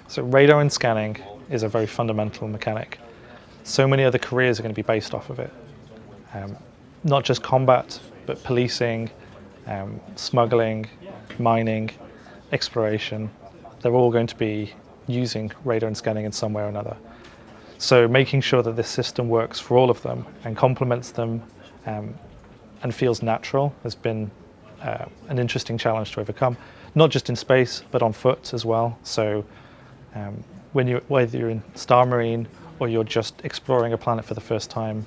So radar and scanning is a very fundamental mechanic. So many other careers are going to be based off of it. Not just combat, but policing, smuggling, mining, exploration. They're all going to be using radar and scanning in some way or another. So making sure that this system works for all of them and complements them and feels natural has been an interesting challenge to overcome, not just in space, but on foot as well. So whether you're in Star Marine or you're just exploring a planet for the first time,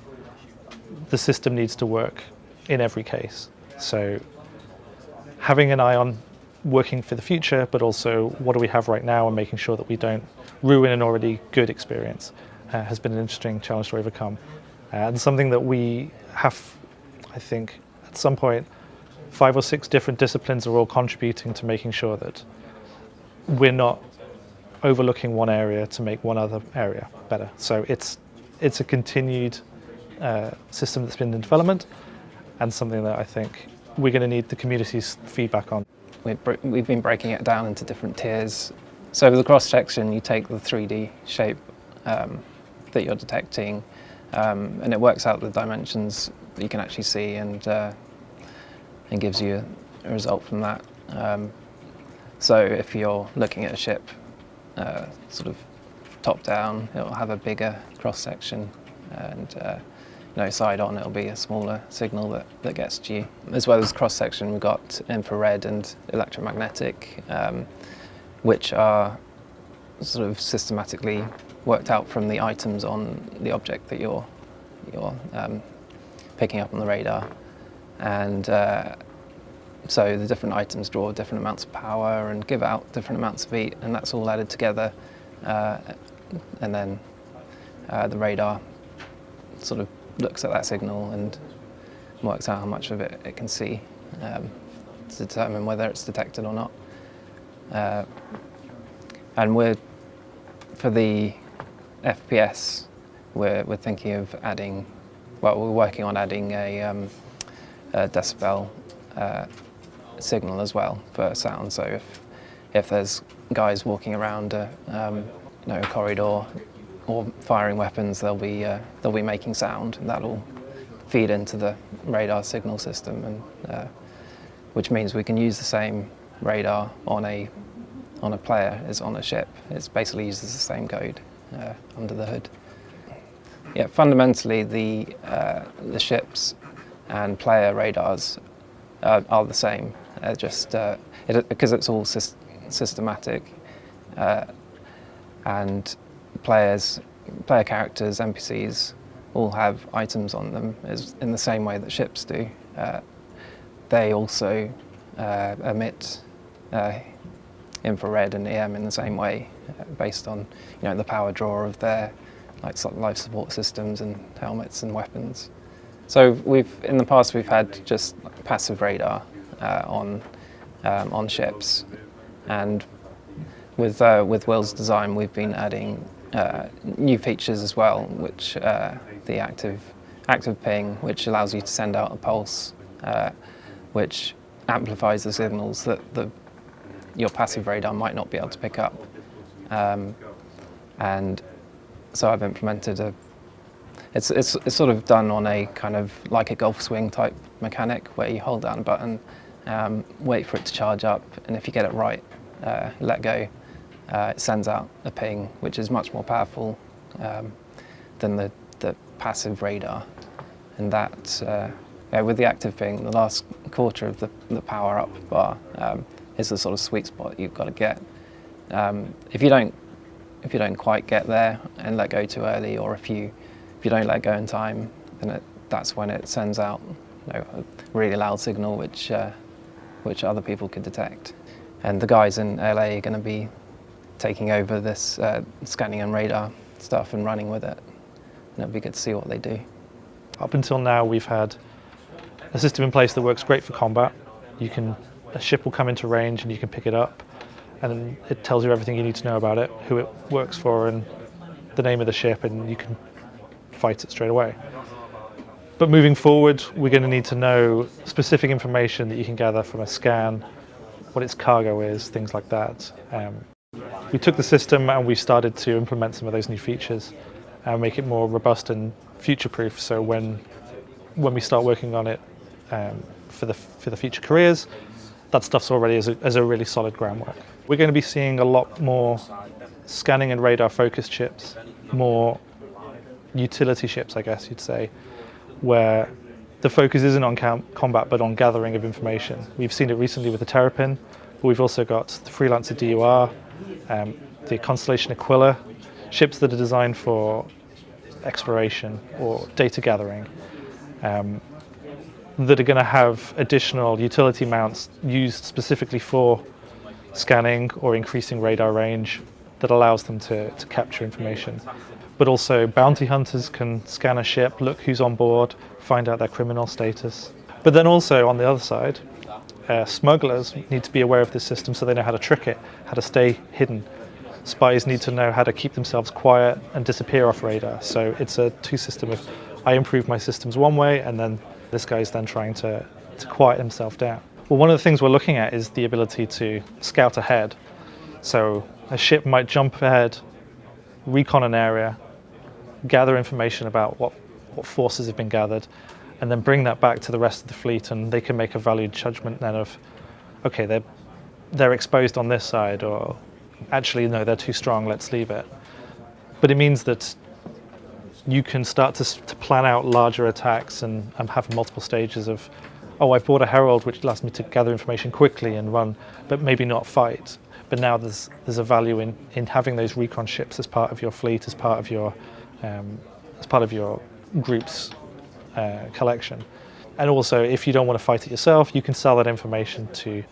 the system needs to work in every case. So having an eye on working for the future, but also what do we have right now and making sure that we don't ruin an already good experience has been an interesting challenge to overcome. And something that we have, I think, at some point, 5 or 6 different disciplines are all contributing to making sure that we're not overlooking one area to make one other area better. So it's a continued system that's been in development and something that I think we're going to need the community's feedback on. We've been breaking it down into different tiers. So with the cross-section, you take the 3D shape that you're detecting and it works out the dimensions that you can actually see and gives you a result from that. So if you're looking at a ship sort of top down, it'll have a bigger cross-section and side on it'll be a smaller signal that gets to you. As well as cross-section, we've got infrared and electromagnetic, which are sort of systematically worked out from the items on the object that you're picking up on the radar. And so the different items draw different amounts of power and give out different amounts of heat, and that's all added together. And then the radar sort of looks at that signal and works out how much of it can see to determine whether it's detected or not. And for the FPS, we're thinking of adding, we're working on adding a decibel signal as well for sound. So if there's guys walking around a corridor or firing weapons, they'll be making sound, and that'll feed into the radar signal system, and which means we can use the same radar on a player as on a ship. It basically uses the same code under the hood. Yeah, fundamentally the ships and player radars are the same. Just because it's all systematic, and player characters, NPCs, all have items on them in the same way that ships do. They also emit infrared and EM in the same way, based on the power draw of their life support systems and helmets and weapons. So in the past we've had just passive radar on ships, and with Will's design we've been adding new features as well, which the active ping, which allows you to send out a pulse, which amplifies the signals that your passive radar might not be able to pick up. And so I've implemented it's sort of done on a kind of like a golf swing type mechanic, where you hold down a button, wait for it to charge up, and if you get it right, let go. It sends out a ping, which is much more powerful than the passive radar. And that, with the active ping, the last quarter of the power up bar is the sort of sweet spot you've got to get. If you don't quite get there and let go too early, or if you don't let go in time, then that's when it sends out a really loud signal which other people could detect. And the guys in LA are going to be taking over this scanning and radar stuff and running with it. And it'll be good to see what they do. Up until now, we've had a system in place that works great for combat. A ship will come into range and you can pick it up, and it tells you everything you need to know about it, who it works for and the name of the ship, and you can fight it straight away. But moving forward, we're going to need to know specific information that you can gather from a scan, what its cargo is, things like that. we took the system and we started to implement some of those new features and make it more robust and future-proof. So when we start working on it for the future careers, that stuff's already as a really solid groundwork. We're going to be seeing a lot more scanning and radar focused ships, more utility ships, I guess you'd say, where the focus isn't on combat but on gathering of information. We've seen it recently with the Terrapin, but we've also got the Freelancer DUR, the Constellation Aquila, ships that are designed for exploration or data gathering, that are going to have additional utility mounts used specifically for scanning or increasing radar range that allows them to capture information. But also bounty hunters can scan a ship, look who's on board, find out their criminal status. But then also on the other side, smugglers need to be aware of this system so they know how to trick it, how to stay hidden. Spies need to know how to keep themselves quiet and disappear off radar. So it's a two system of I improve my systems one way and then this guy's then trying to quiet himself down. Well, one of the things we're looking at is the ability to scout ahead. So a ship might jump ahead, recon an area, gather information about what forces have been gathered, and then bring that back to the rest of the fleet, and they can make a valued judgment then of, okay, they're exposed on this side, or actually no, they're too strong, let's leave it. But it means that you can start to plan out larger attacks and have multiple stages of, oh, I've bought a Herald which allows me to gather information quickly and run, but maybe not fight. But now there's a value in having those recon ships as part of your fleet, as part of your group's collection. And also, if you don't want to fight it yourself, you can sell that information to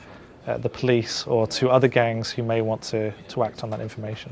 the police or to other gangs who may want to act on that information.